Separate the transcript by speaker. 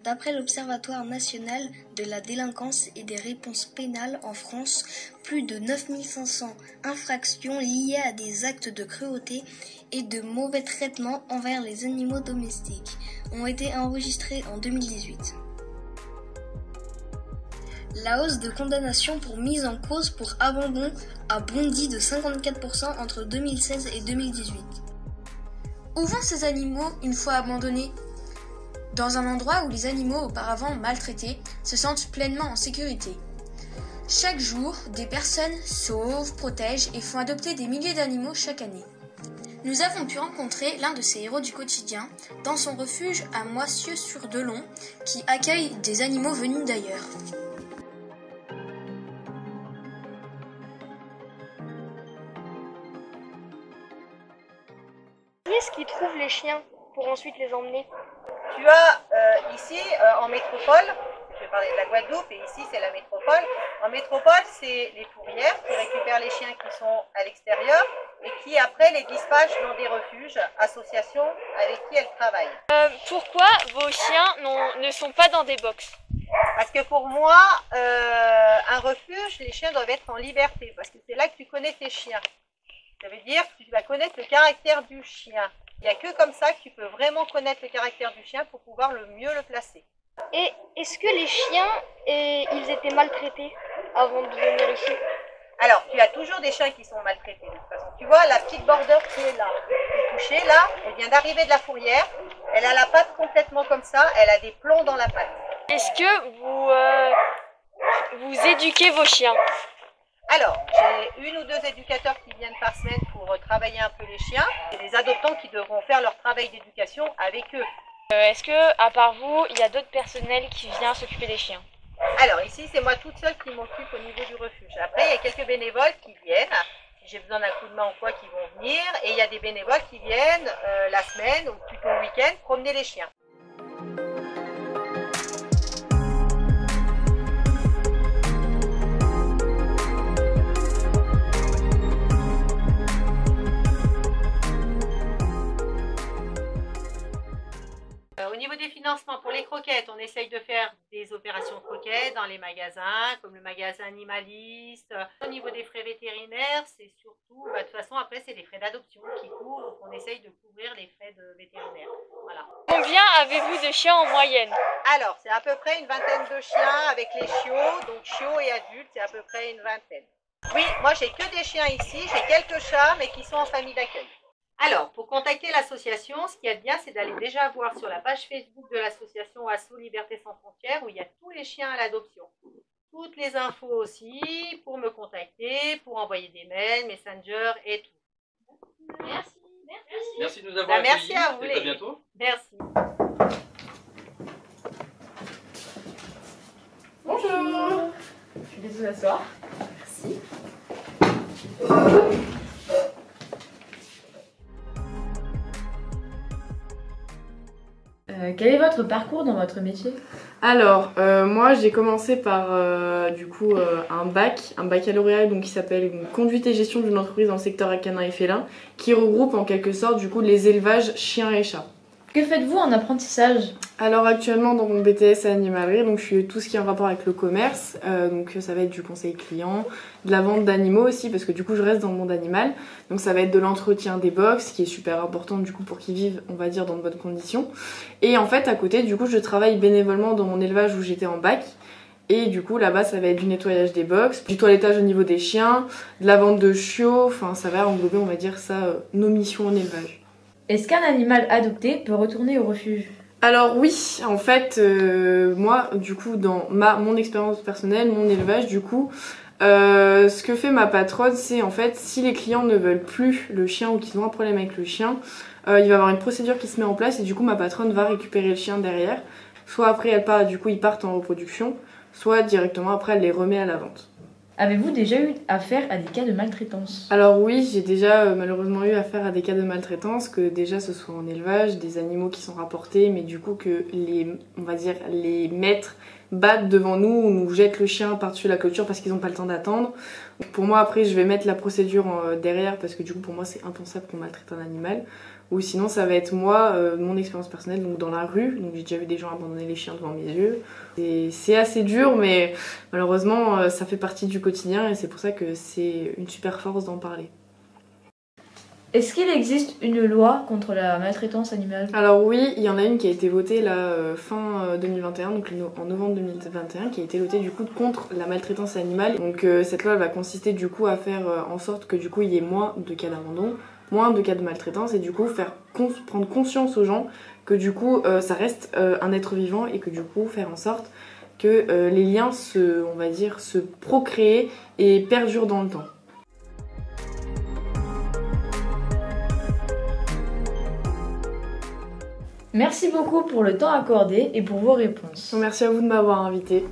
Speaker 1: D'après l'Observatoire national de la délinquance et des réponses pénales en France, plus de 9500 infractions liées à des actes de cruauté et de mauvais traitements envers les animaux domestiques ont été enregistrées en 2018. La hausse de condamnation pour mise en cause pour abandon a bondi de 54% entre 2016 et 2018.
Speaker 2: Où vont ces animaux une fois abandonnés ? Dans un endroit où les animaux auparavant maltraités se sentent pleinement en sécurité. Chaque jour, des personnes sauvent, protègent et font adopter des milliers d'animaux chaque année. Nous avons pu rencontrer l'un de ces héros du quotidien dans son refuge à Moissieux-sur-Delon qui accueille des animaux venus d'ailleurs.
Speaker 3: Qui est-ce qui trouve les chiens pour ensuite les emmener?
Speaker 4: Tu as ici en métropole, je vais parler de la Guadeloupe et ici c'est la métropole. En métropole, c'est les fourrières qui récupèrent les chiens qui sont à l'extérieur et qui après les dispatchent dans des refuges, associations avec qui elles travaillent.
Speaker 3: Pourquoi vos chiens ne sont pas dans des box?
Speaker 4: Parce que pour moi, un refuge, les chiens doivent être en liberté parce que c'est là que tu connais tes chiens. Ça veut dire que tu vas connaître le caractère du chien. Il n'y a que comme ça que tu peux vraiment connaître le caractère du chien pour pouvoir le mieux le placer.
Speaker 3: Et est-ce que les chiens, ils étaient maltraités avant de venir ici?
Speaker 4: Alors, tu as toujours des chiens qui sont maltraités de toute façon. Tu vois, la petite border qui est là, qui est couchée là, elle vient d'arriver de la fourrière. Elle a la patte complètement comme ça, elle a des plombs dans la patte.
Speaker 3: Est-ce que vous éduquez vos chiens?
Speaker 4: Alors, j'ai une ou deux éducateurs qui viennent par semaine pour travailler un peu les chiens. Et les adoptants qui devront faire leur travail d'éducation avec eux.
Speaker 3: Est-ce que, à part vous, il y a d'autres personnels qui viennent s'occuper des chiens?
Speaker 4: Alors ici, c'est moi toute seule qui m'occupe au niveau du refuge. Après, il y a quelques bénévoles qui viennent. Si j'ai besoin d'un coup de main ou quoi, qui vont venir. Et il y a des bénévoles qui viennent la semaine ou plutôt le week-end promener les chiens. Au niveau des financements, pour les croquettes, on essaye de faire des opérations croquettes dans les magasins, comme le magasin animaliste. Au niveau des frais vétérinaires, c'est surtout, de toute façon, après, c'est les frais d'adoption qui couvrent, on essaye de couvrir les frais de vétérinaires. Voilà.
Speaker 3: Combien avez-vous de chiens en moyenne?
Speaker 4: Alors, c'est à peu près une vingtaine de chiens avec les chiots, donc chiots et adultes, c'est à peu près une vingtaine. Oui, moi, j'ai que des chiens ici, j'ai quelques chats, mais qui sont en famille d'accueil. Alors, pour contacter l'association, ce qu'il y a de bien, c'est d'aller déjà voir sur la page Facebook de l'association Asso Liberté Sans Frontières où il y a tous les chiens à l'adoption. Toutes les infos aussi pour me contacter, pour envoyer des mails, Messenger et tout. Merci.
Speaker 5: Merci de nous avoir accueillis.
Speaker 4: Merci à vous.
Speaker 5: Et à bientôt.
Speaker 4: Merci.
Speaker 6: Bonjour. Je vais vous asseoir. Merci. Quel est votre parcours dans votre métier?
Speaker 7: Alors, moi j'ai commencé par un baccalauréat donc, qui s'appelle Conduite et gestion d'une entreprise dans le secteur canin et félin, qui regroupe en quelque sorte du coup les élevages chiens et chats.
Speaker 6: Que faites-vous en apprentissage?
Speaker 7: Alors actuellement dans mon BTS à animalerie, donc je fais tout ce qui est en rapport avec le commerce, donc ça va être du conseil client, de la vente d'animaux aussi parce que du coup je reste dans le monde animal, donc ça va être de l'entretien des box qui est super important du coup pour qu'ils vivent on va dire dans de bonnes conditions. Et en fait à côté du coup je travaille bénévolement dans mon élevage où j'étais en bac. Et du coup là-bas ça va être du nettoyage des box, du toilettage au niveau des chiens, de la vente de chiots, enfin ça va englober on va dire ça nos missions en élevage.
Speaker 6: Est-ce qu'un animal adopté peut retourner au refuge?
Speaker 7: Alors oui, en fait, moi, du coup, dans mon expérience personnelle, mon élevage, du coup, ce que fait ma patronne, c'est en fait, si les clients ne veulent plus le chien ou qu'ils ont un problème avec le chien, il va y avoir une procédure qui se met en place et du coup, ma patronne va récupérer le chien derrière. Soit après, ils partent en reproduction, soit directement après, elle les remet à la vente.
Speaker 6: Avez-vous déjà eu affaire à des cas de maltraitance?
Speaker 7: Alors oui, j'ai déjà malheureusement eu affaire à des cas de maltraitance, que déjà ce soit en élevage, des animaux qui sont rapportés, mais du coup que les maîtres battent devant nous ou nous jettent le chien par-dessus la clôture parce qu'ils n'ont pas le temps d'attendre. Pour moi après je vais mettre la procédure derrière parce que du coup pour moi c'est impensable qu'on maltraite un animal. Ou sinon ça va être moi, mon expérience personnelle, donc dans la rue, donc j'ai déjà vu des gens abandonner les chiens devant mes yeux. Et c'est assez dur, mais malheureusement ça fait partie du quotidien et c'est pour ça que c'est une super force d'en parler.
Speaker 6: Est-ce qu'il existe une loi contre la maltraitance animale?
Speaker 7: Alors oui, il y en a une qui a été votée là, fin 2021, donc en novembre 2021, qui a été votée du coup contre la maltraitance animale. Donc cette loi elle va consister du coup à faire en sorte que du coup il y ait moins de cas d'abandon, moins de cas de maltraitance et du coup prendre conscience aux gens que du coup ça reste un être vivant et que du coup faire en sorte que les liens on va dire, se procréent et perdurent dans le temps.
Speaker 6: Merci beaucoup pour le temps accordé et pour vos réponses.
Speaker 7: Merci à vous de m'avoir invitée.